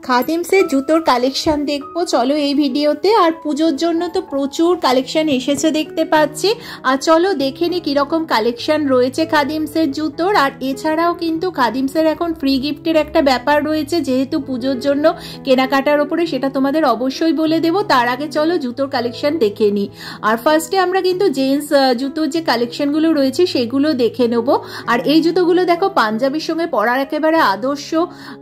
খাদিমসের জুতোর কালেকশন দেখবো চলো এই ভিডিওতে। আর পুজোর জন্য তো প্রচুর কালেকশন এসেছে দেখতে পাচ্ছি। আর চলো দেখে নি কিরকম কালেকশন রয়েছে খাদিমসের জুতোর। আর এছাড়াও কিন্তু খাদিমসের এখন ফ্রি গিফটের একটা ব্যাপার রয়েছে, যেহেতু পুজোর জন্য কেনাকাটার ওপরে, সেটা তোমাদের অবশ্যই বলে দেবো। তার আগে চলো জুতোর কালেকশন দেখে নিই। আর ফার্স্টে আমরা কিন্তু জেন্টস জুতোর যে কালেকশনগুলো রয়েছে সেগুলো দেখে নেব। আর এই জুতোগুলো দেখো পাঞ্জাবির সঙ্গে পরার একেবারে আদর্শ।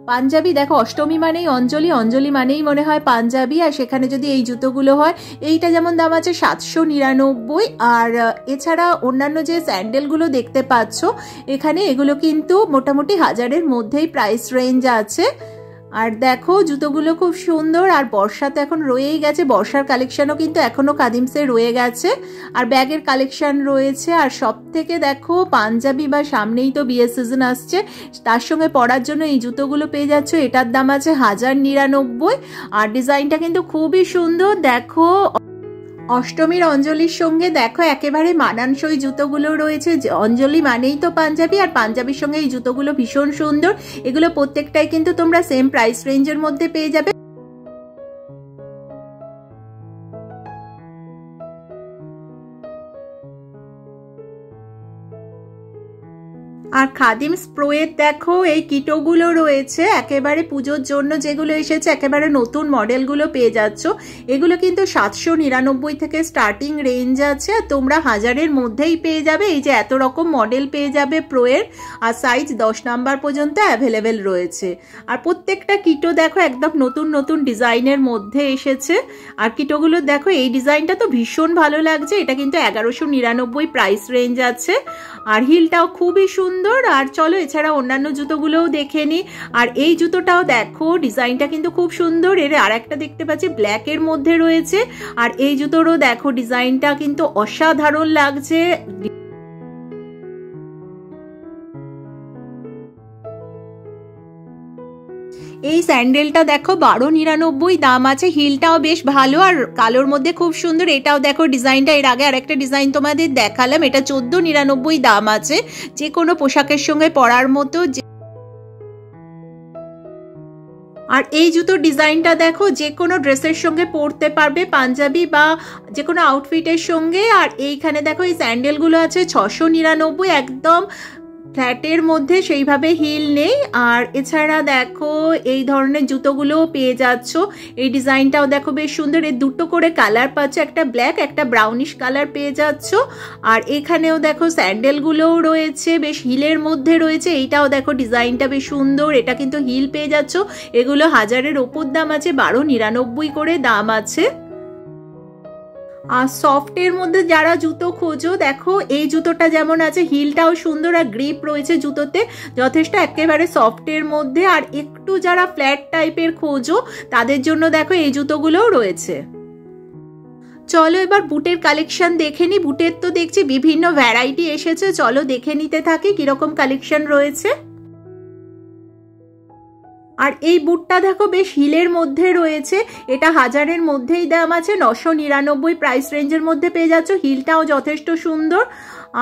পাঞ্জাবি দেখো, অষ্টমী মানেই অঞ্জলি, অঞ্জলি মানেই মনে হয় পাঞ্জাবি। আর সেখানে যদি এই জুতোগুলো হয়, এইটা যেমন দাম আছে 799। আর এছাড়া অন্যান্য যে স্যান্ডেলগুলো দেখতে পাচ্ছ এখানে, এগুলো কিন্তু মোটামুটি 1000-এর মধ্যেই প্রাইস রেঞ্জ আছে। আর দেখো জুতোগুলো খুব সুন্দর। আর বর্ষা তো এখন রয়েই গেছে, বর্ষার কালেকশনও কিন্তু এখনো খাদিমসে রয়ে গেছে। আর ব্যাগের কালেকশন রয়েছে। আর সব থেকে দেখো পাঞ্জাবি, বা সামনেই তো বিয়ের সিজন আসছে, তার সঙ্গে পরার জন্য এই জুতোগুলো পেয়ে যাচ্ছ। এটার দাম আছে 1099। আর ডিজাইনটা কিন্তু খুবই সুন্দর। দেখো অষ্টমীর অঞ্জলির সঙ্গে দেখো একেবারে মানানসই জুতোগুলো রয়েছে। অঞ্জলি মানেই তো পাঞ্জাবি, আর পাঞ্জাবির সঙ্গে এই জুতোগুলো ভীষণ সুন্দর। এগুলো প্রত্যেকটাই কিন্তু তোমরা সেম প্রাইস রেঞ্জের মধ্যে পেয়ে যাবে। আর খাদিমস প্রো এর দেখো এই কিটোগুলো রয়েছে একেবারে পুজোর জন্য, যেগুলো এসেছে একেবারে নতুন মডেলগুলো পেয়ে যাচ্ছ। এগুলো কিন্তু 799 থেকে স্টার্টিং রেঞ্জ আছে। আর তোমরা 1000-এর মধ্যেই পেয়ে যাবে। এই যে এত রকম মডেল পেয়ে যাবে প্রো এর। আর সাইজ 10 নাম্বার পর্যন্ত অ্যাভেলেবেল রয়েছে। আর প্রত্যেকটা কিটো দেখো একদম নতুন নতুন ডিজাইনের মধ্যে এসেছে। আর কিটোগুলো দেখো এই ডিজাইনটা তো ভীষণ ভালো লাগছে। এটা কিন্তু 1199 প্রাইস রেঞ্জ আছে। আর হিলটাও খুবই সুন্দর। আর চলো এছাড়া অন্যান্য জুতোগুলোও দেখে নি। আর এই জুতোটাও দেখো ডিজাইনটা কিন্তু খুব সুন্দর। এর আর একটা দেখতে পাচ্ছি ব্ল্যাক এর মধ্যে রয়েছে। আর এই জুতোরও দেখো ডিজাইনটা কিন্তু অসাধারণ লাগছে। এই স্যান্ডেলটা দেখো 1299 দাম আছে। হিলটাও বেশ ভালো, আর কালোর মধ্যে খুব সুন্দর। এটাও দেখো ডিজাইনটা, এর আগে আরেকটা ডিজাইন তোমাদের দেখালাম, এটা 1499 দাম আছে। যে কোনো পোশাকের সঙ্গে পরার মতো। আর এই জুতোর ডিজাইনটা দেখো যে কোনো ড্রেসের সঙ্গে পরতে পারবে, পাঞ্জাবি বা যে কোনো আউটফিটের সঙ্গে। আর এইখানে দেখো এই স্যান্ডেলগুলো আছে 699, একদম ফ্ল্যাটের মধ্যে, সেইভাবে হিল নেই। আর এছাড়া দেখো এই ধরনের জুতোগুলোও পেয়ে যাচ্ছ। এই ডিজাইনটাও দেখো বেশ সুন্দর। এর দুটো করে কালার পাচ্ছ, একটা ব্ল্যাক একটা ব্রাউনিশ কালার পেয়ে যাচ্ছ। আর এখানেও দেখো স্যান্ডেলগুলোও রয়েছে, বেশ হিলের মধ্যে রয়েছে। এইটাও দেখো ডিজাইনটা বেশ সুন্দর। এটা কিন্তু হিল পেয়ে যাচ্ছ। এগুলো 1000-এর ওপর দাম আছে, 1299 করে দাম আছে। আর সফটের মধ্যে যারা জুতো খোঁজো, দেখো এই জুতোটা যেমন আছে, হিলটাও সুন্দর আর গ্রিপ রয়েছে জুতোতে যথেষ্ট, একেবারে সফটের মধ্যে। আর একটু যারা ফ্ল্যাট টাইপের খোঁজো তাদের জন্য দেখো এই জুতোগুলোও রয়েছে। চলো এবার বুটের কালেকশন দেখে নি। বুটের তো দেখছি বিভিন্ন ভ্যারাইটি এসেছে, চলো দেখে নিতে থাকি কিরকম কালেকশন রয়েছে। আর এই বুটটা দেখো বেশ হিলের মধ্যে রয়েছে। এটা 1000-এর মধ্যেই দাম আছে, 999 প্রাইস রেঞ্জের মধ্যে পেয়ে যাচ্ছ। হিলটাও যথেষ্ট সুন্দর।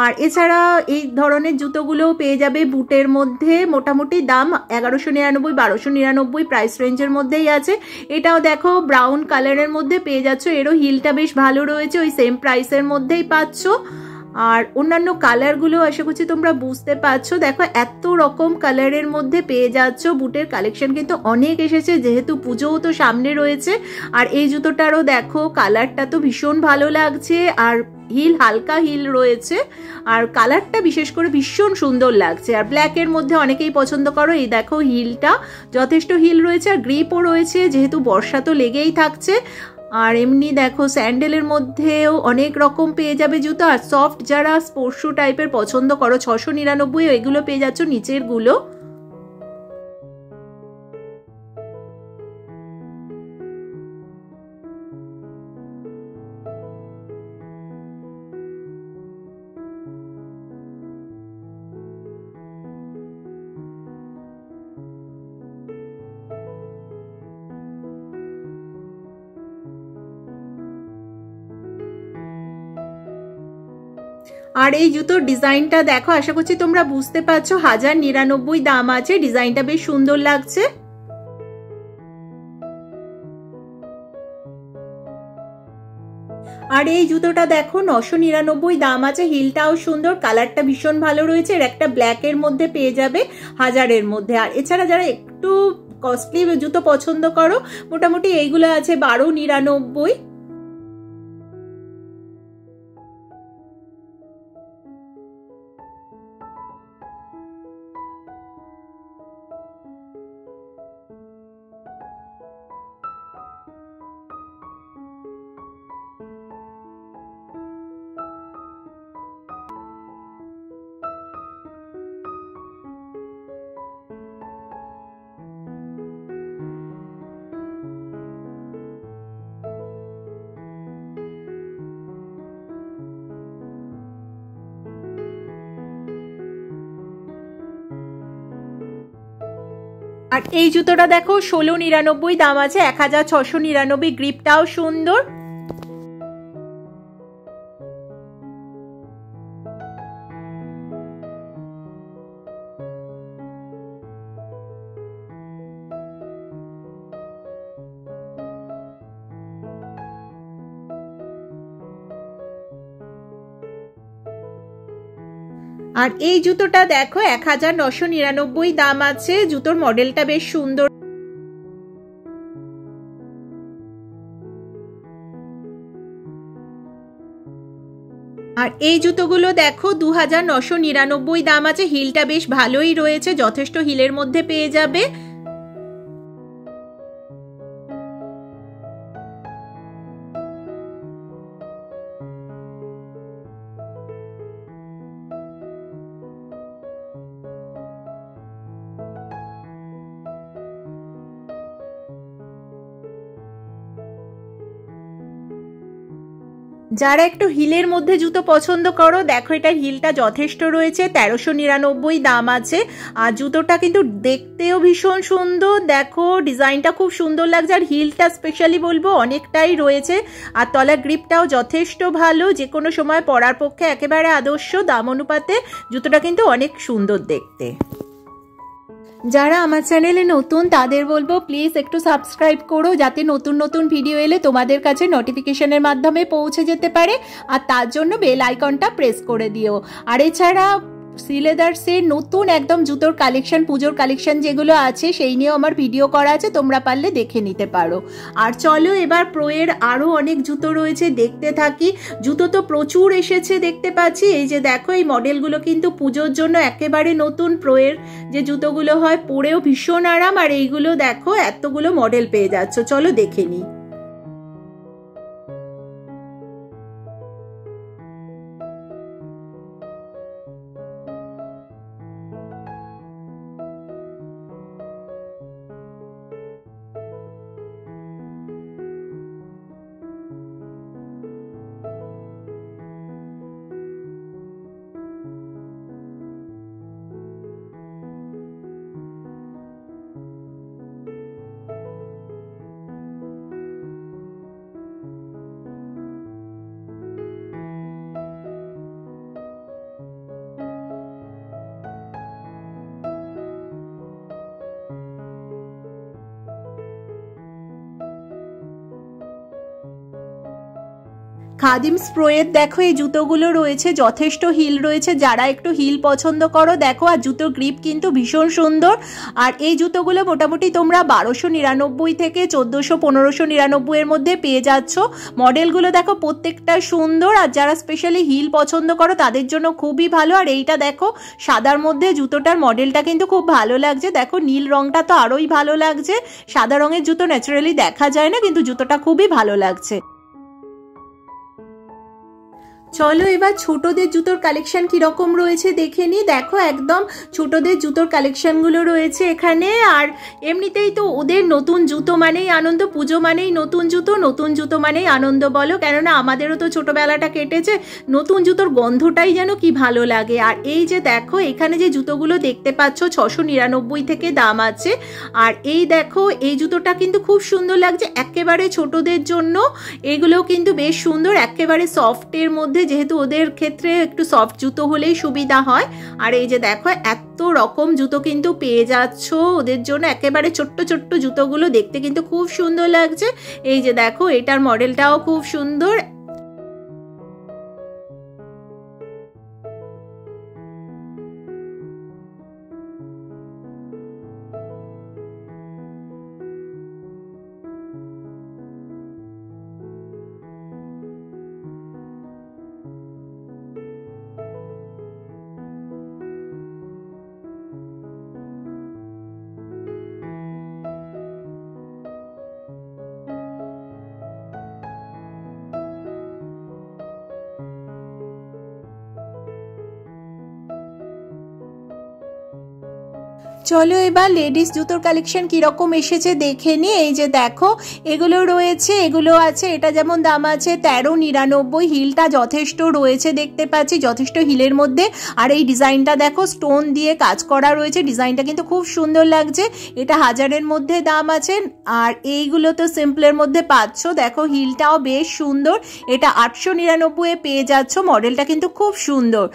আর এছাড়া এই ধরনের জুতোগুলোও পেয়ে যাবে বুটের মধ্যে। মোটামুটি দাম 1199 1299 প্রাইস রেঞ্জের মধ্যেই আছে। এটাও দেখো ব্রাউন কালারের মধ্যে পেয়ে যাচ্ছ। এরও হিলটা বেশ ভালো রয়েছে, ওই সেম প্রাইসের মধ্যেই পাচ্ছ। আর অন্যান্য কালারগুলো আশা করছি তোমরা বুঝতে পারছো। দেখো এত রকম কালারের মধ্যে পেয়ে যাচ্ছ। বুটের কালেকশন কিন্তু অনেক এসেছে, যেহেতু পুজোও তো সামনে রয়েছে। আর এই জুতোটারও দেখো কালারটা তো ভীষণ ভালো লাগছে। আর হিল হালকা হিল রয়েছে, আর কালারটা বিশেষ করে ভীষণ সুন্দর লাগছে। আর ব্ল্যাকের মধ্যে অনেকেই পছন্দ করো। এই দেখো হিলটা যথেষ্ট হিল রয়েছে, আর গ্রিপও রয়েছে, যেহেতু বর্ষা তো লেগেই থাকছে। আর এমনি দেখো স্যান্ডেলের মধ্যেও অনেক রকম পেয়ে যাবে জুতো। আর সফট যারা স্পোর্টস শু টাইপের পছন্দ করো, 699 এগুলো পেয়ে যাচ্ছ নিচের গুলো। আর এই জুতোর ডিজাইনটা দেখো, আশা করছি তোমরা বুঝতে পারছো। 1099 দাম আছে। ডিজাইনটা বেশ সুন্দর লাগছে। আর এই জুতোটা দেখো 999 দাম আছে, হিলটাও সুন্দর, কালারটা ভীষণ ভালো রয়েছে। এর একটা ব্ল্যাকের মধ্যে পেয়ে যাবে 1000-এর মধ্যে। আর এছাড়া যারা একটু কস্টলি জুতো পছন্দ করো, মোটামুটি এইগুলো আছে 1299। আর এই জুতোটা দেখো 1699 দাম আছে, 1699, গ্রিপটাও সুন্দর। আর এই জুতোটা দেখো 1999 দাম আছে, জুতোর মডেলটা বেশ সুন্দর। আর এই জুতোগুলো দেখো 2999 দাম আছে, হিলটা বেশ ভালোই রয়েছে, যথেষ্ট হিলের মধ্যে পেয়ে যাবে। যারা একটু হিলের মধ্যে জুতো পছন্দ করো, দেখো এটার হিলটা যথেষ্ট রয়েছে, 1399 দাম আছে। আর জুতোটা কিন্তু দেখতেও ভীষণ সুন্দর, দেখো ডিজাইনটা খুব সুন্দর লাগছে। আর হিলটা স্পেশালি বলবো অনেকটাই রয়েছে, আর তলার গ্রিপটাও যথেষ্ট ভালো, যে কোনো সময় পরার পক্ষে একেবারে আদর্শ। দাম অনুপাতে জুতোটা কিন্তু অনেক সুন্দর দেখতে। যারা আমার চ্যানেলে নতুন তাদের বলবো প্লিজ একটু সাবস্ক্রাইব করো, যাতে নতুন নতুন ভিডিও এলে তোমাদের কাছে নোটিফিকেশনের মাধ্যমে পৌঁছে যেতে পারে, আর তার জন্য বেল আইকনটা প্রেস করে দিও। আর এছাড়া শ্রীলেদার্সের নতুন একদম জুতোর কালেকশন, পুজোর কালেকশন যেগুলো আছে সেই নিয়েও আমার ভিডিও করা আছে, তোমরা পারলে দেখে নিতে পারো। আর চলো এবার প্রোয়ের আরও অনেক জুতো রয়েছে, দেখতে থাকি। জুতো তো প্রচুর এসেছে দেখতে পাচ্ছি, এই যে দেখো এই মডেলগুলো কিন্তু পুজোর জন্য একেবারে নতুন। প্রোয়ের যে জুতোগুলো হয় পরেও ভীষণ আরাম, আর এইগুলো দেখো এতগুলো মডেল পেয়ে যাচ্ছ, চলো দেখে নিই। খাদিমস প্রোয়ের দেখো এই জুতোগুলো রয়েছে, যথেষ্ট হিল রয়েছে, যারা একটু হিল পছন্দ করো দেখো। আর জুতোর গ্রিপ কিন্তু ভীষণ সুন্দর। আর এই জুতোগুলো মোটামুটি তোমরা 1299 থেকে 1400-1599 এর মধ্যে পেয়ে যাচ্ছ। মডেলগুলো দেখো প্রত্যেকটা সুন্দর, আর যারা স্পেশালি হিল পছন্দ করো তাদের জন্য খুবই ভালো। আর এইটা দেখো সাদার মধ্যে, জুতোটার মডেলটা কিন্তু খুব ভালো লাগছে, দেখো নীল রংটা তো আরোই ভালো লাগছে। সাদা রঙের জুতো ন্যাচারালি দেখা যায় না, কিন্তু জুতোটা খুবই ভালো লাগছে। চলো এবার ছোটদের জুতোর কালেকশন কিরকম রয়েছে দেখে নি। দেখো একদম ছোটদের জুতোর কালেকশনগুলো রয়েছে এখানে। আর এমনিতেই তো ওদের নতুন জুতো মানেই আনন্দ, পুজো মানেই নতুন জুতো, নতুন জুতো মানেই আনন্দ বলো, কেননা আমাদেরও তো ছোটবেলাটা কেটেছে, নতুন জুতোর গন্ধটাই যেন কি ভালো লাগে। আর এই যে দেখো এখানে যে জুতোগুলো দেখতে পাচ্ছ 699 থেকে দাম আছে। আর এই দেখো এই জুতোটা কিন্তু খুব সুন্দর লাগছে, একেবারে ছোটদের জন্য। এগুলো কিন্তু বেশ সুন্দর, একেবারে সফটের মধ্যে, যেহেতু ওদের ক্ষেত্রে একটু সফট জুতো হলেই সুবিধা হয়। আর এই যে দেখো এত রকম জুতো কিন্তু পেয়ে যাচ্ছ ওদের জন্য, একেবারে ছোট্ট ছোট্ট জুতোগুলো দেখতে কিন্তু খুব সুন্দর লাগছে। এই যে দেখো এটার মডেলটাও খুব সুন্দর। চলো এবার লেডিস জুতোর কালেকশন কিরকম এসেছে দেখে নি। এই যে দেখো এগুলো রয়েছে, এগুলো আছে, এটা যেমন দাম আছে 13.99, হিলটা যথেষ্ট রয়েছে দেখতে পাচ্ছি, যথেষ্ট হিলের মধ্যে। আর এই ডিজাইনটা দেখো স্টোন দিয়ে কাজ করা রয়েছে, ডিজাইনটা কিন্তু খুব সুন্দর লাগছে। এটা 1000-এর মধ্যে দাম আছে। আর এইগুলো তো সিম্পলের মধ্যে পাচ্ছ, দেখো হিলটাও বেশ সুন্দর, এটা 899 পেয়ে যাচ্ছ। মডেলটা কিন্তু খুব সুন্দর।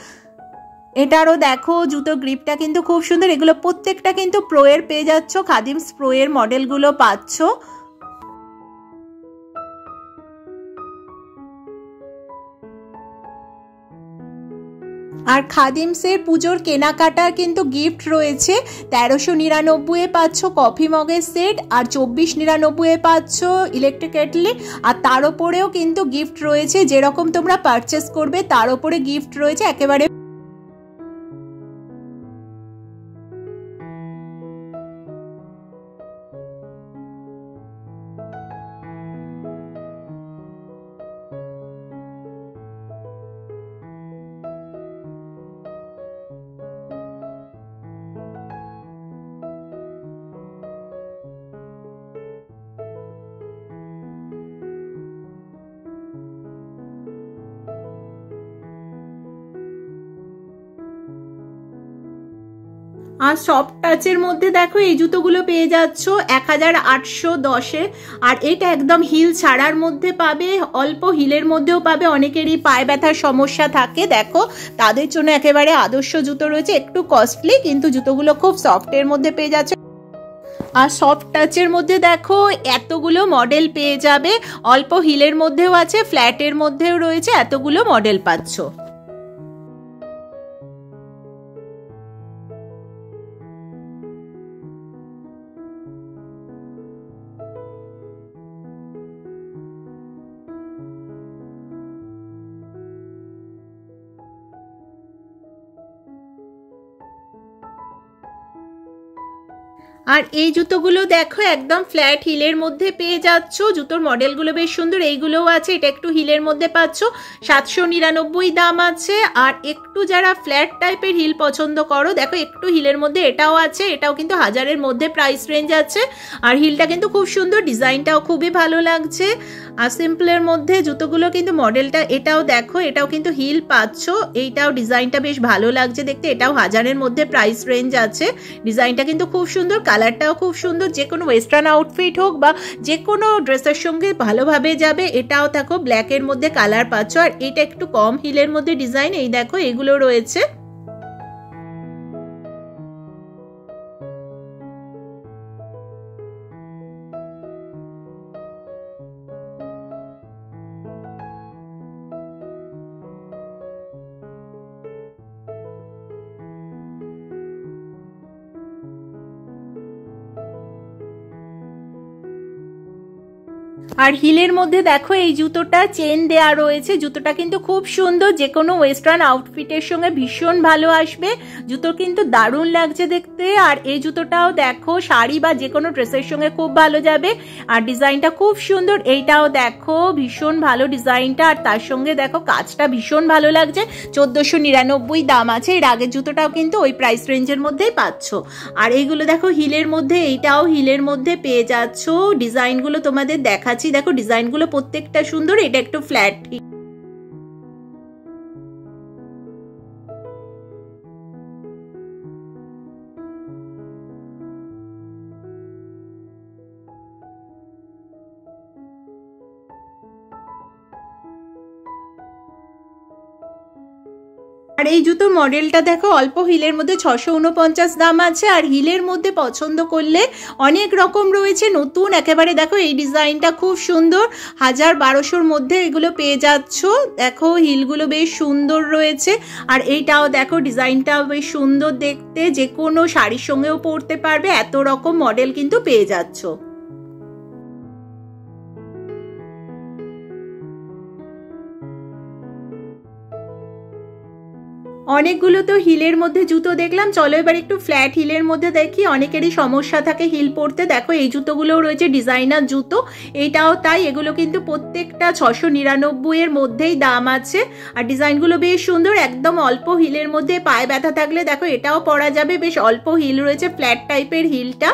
এটারও দেখো জুতো গ্রিপটা কিন্তু খুব সুন্দর। এগুলো প্রত্যেকটা কিন্তু প্রোয়ের পেয়ে যাচ্ছ, খাদিমস প্রোয়ের মডেলগুলো পাচ্ছ। আর খাদিমসের পুজোর কেনাকাটার কিন্তু গিফট রয়েছে। 1399 পাচ্ছ কফি মগের সেট, আর 2499 পাচ্ছ ইলেকট্রিক কেটলি। আর তার উপরেও কিন্তু গিফট রয়েছে, যেরকম তোমরা পারচেস করবে তার উপরে গিফট রয়েছে একেবারে। আর সফট টাচের মধ্যে দেখো এই জুতোগুলো পেয়ে যাচ্ছ 1810-এ। আর এটা একদম হিল ছাড়ার মধ্যে পাবে, অল্প হিলের মধ্যেও পাবে। অনেকেরই পায়ে ব্যথার সমস্যা থাকে, দেখো তাদের জন্য একেবারে আদর্শ জুতো রয়েছে। একটু কস্টলি কিন্তু জুতোগুলো খুব সফটের মধ্যে পেয়ে যাচ্ছে। আর সফট টাচের মধ্যে দেখো এতগুলো মডেল পেয়ে যাবে, অল্প হিলের মধ্যেও আছে, ফ্ল্যাটের মধ্যেও রয়েছে, এতগুলো মডেল পাচ্ছ। আর এই জুতোগুলো দেখো একদম ফ্ল্যাট হিলের মধ্যে পেয়ে যাচ্ছ, জুতোর মডেলগুলো বেশ সুন্দর। এইগুলোও আছে, এটা একটু হিলের মধ্যে পাচ্ছ, 799 দাম আছে। আর একটু যারা ফ্ল্যাট টাইপের হিল পছন্দ করো, দেখো একটু হিলের মধ্যে এটাও আছে, এটাও কিন্তু 1000-এর মধ্যে প্রাইস রেঞ্জ আছে। আর হিলটা কিন্তু খুব সুন্দর, ডিজাইনটাও খুবই ভালো লাগছে। আর সিম্পলের মধ্যে জুতোগুলো কিন্তু মডেলটা এটাও দেখো, এটাও কিন্তু হিল পাচ্ছ, এইটাও ডিজাইনটা বেশ ভালো লাগছে দেখতে, এটাও 1000-এর মধ্যে প্রাইস রেঞ্জ আছে। ডিজাইনটা কিন্তু খুব সুন্দর, কালারটাও খুব সুন্দর, যে কোনো ওয়েস্টার্ন আউটফিট হোক বা যে কোনো ড্রেসের সঙ্গে ভালোভাবে যাবে। এটাও দেখো ব্ল্যাকের মধ্যে কালার পাচ্ছ। আর এটা একটু কম হিলের মধ্যে ডিজাইন, এই দেখো এগুলো রয়েছে। আর হিলের মধ্যে দেখো এই জুতোটা চেন দেয়া রয়েছে, জুতোটা কিন্তু খুব সুন্দর, যে কোনো ওয়েস্টার্ন আউটফিটের সঙ্গে ভীষণ ভালো আসবে। জুতো কিন্তু দারুণ লাগছে দেখতে। আর এই জুতোটাও দেখো শাড়ি বা যে কোনো ড্রেসের সঙ্গে খুব ভালো যাবে। আর ডিজাইনটা খুব সুন্দর, এইটাও দেখো ভীষণ ভালো ডিজাইনটা। আর তার সঙ্গে দেখো কাজটা ভীষণ ভালো লাগছে। 1499 দাম আছে। এর আগের জুতোটাও কিন্তু ওই প্রাইস রেঞ্জের মধ্যেই পাচ্ছ। আর এইগুলো দেখো হিলের মধ্যে, এইটাও হিলের মধ্যে পেয়ে যাচ্ছ। ডিজাইনগুলো তোমাদের দেখাচ্ছি, দেখো ডিজাইনগুলো প্রত্যেকটা সুন্দর। এটা একটু ফ্ল্যাট। আর এই জুতোর মডেলটা দেখো অল্প হিলের মধ্যে 649 দাম আছে। আর হিলের মধ্যে পছন্দ করলে অনেক রকম রয়েছে নতুন একেবারে। দেখো এই ডিজাইনটা খুব সুন্দর, 1000-1200-র মধ্যে এগুলো পেয়ে যাচ্ছ। দেখো হিলগুলো বেশ সুন্দর রয়েছে। আর এইটাও দেখো ডিজাইনটাও বেশ সুন্দর দেখতে, যে কোনো শাড়ির সঙ্গেও পরতে পারবে, এত রকম মডেল কিন্তু পেয়ে যাচ্ছ। অনেকগুলো তো হিলের মধ্যে জুতো দেখলাম, চলো এবার একটু ফ্ল্যাট হিলের মধ্যে দেখি। অনেকেরই সমস্যা থাকে হিল পরতে। দেখো এই জুতোগুলোও রয়েছে ডিজাইনার জুতো, এইটাও তাই। এগুলো কিন্তু প্রত্যেকটা 699 এর মধ্যেই দাম আছে। আর ডিজাইনগুলো বেশ সুন্দর, একদম অল্প হিলের মধ্যে। পায়ে ব্যথা থাকলে দেখো এটাও পরা যাবে, বেশ অল্প হিল রয়েছে, ফ্ল্যাট টাইপের হিলটা।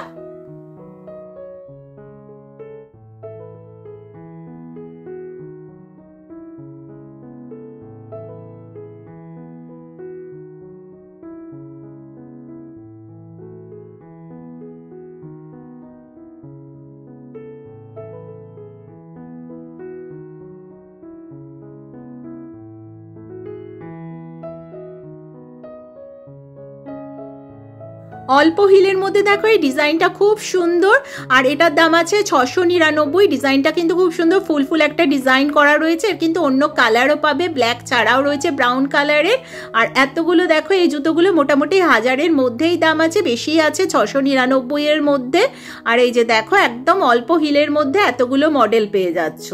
অল্প হিলের মধ্যে দেখো এই ডিজাইনটা খুব সুন্দর, আর এটার দাম আছে 699। ডিজাইনটা কিন্তু খুব সুন্দর, ফুল ফুল একটা ডিজাইন করা রয়েছে, কিন্তু অন্য কালারও পাবে, ব্ল্যাক ছাড়াও রয়েছে ব্রাউন কালারের। আর এতগুলো দেখো এই জুতোগুলো মোটামুটি 1000-এর মধ্যেই দাম আছে, বেশি আছে 699 এর মধ্যে। আর এই যে দেখো একদম অল্প হিলের মধ্যে এতগুলো মডেল পেয়ে যাচ্ছ।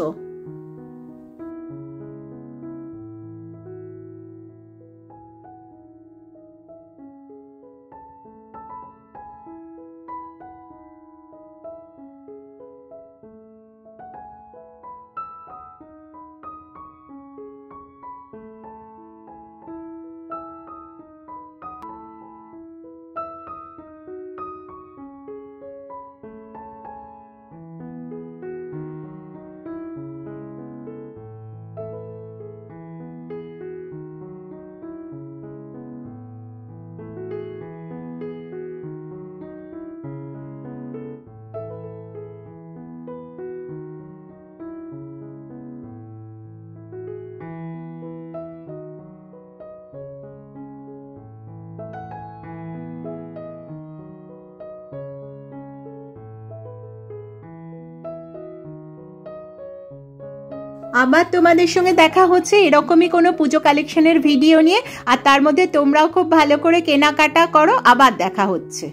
আবার তোমাদের সঙ্গে দেখা হচ্ছে এরকমই কোনো পুজো কালেকশনের ভিডিও নিয়ে। আর তার মধ্যে তোমরাও খুব ভালো করে কেনাকাটা করো। আবার দেখা হচ্ছে।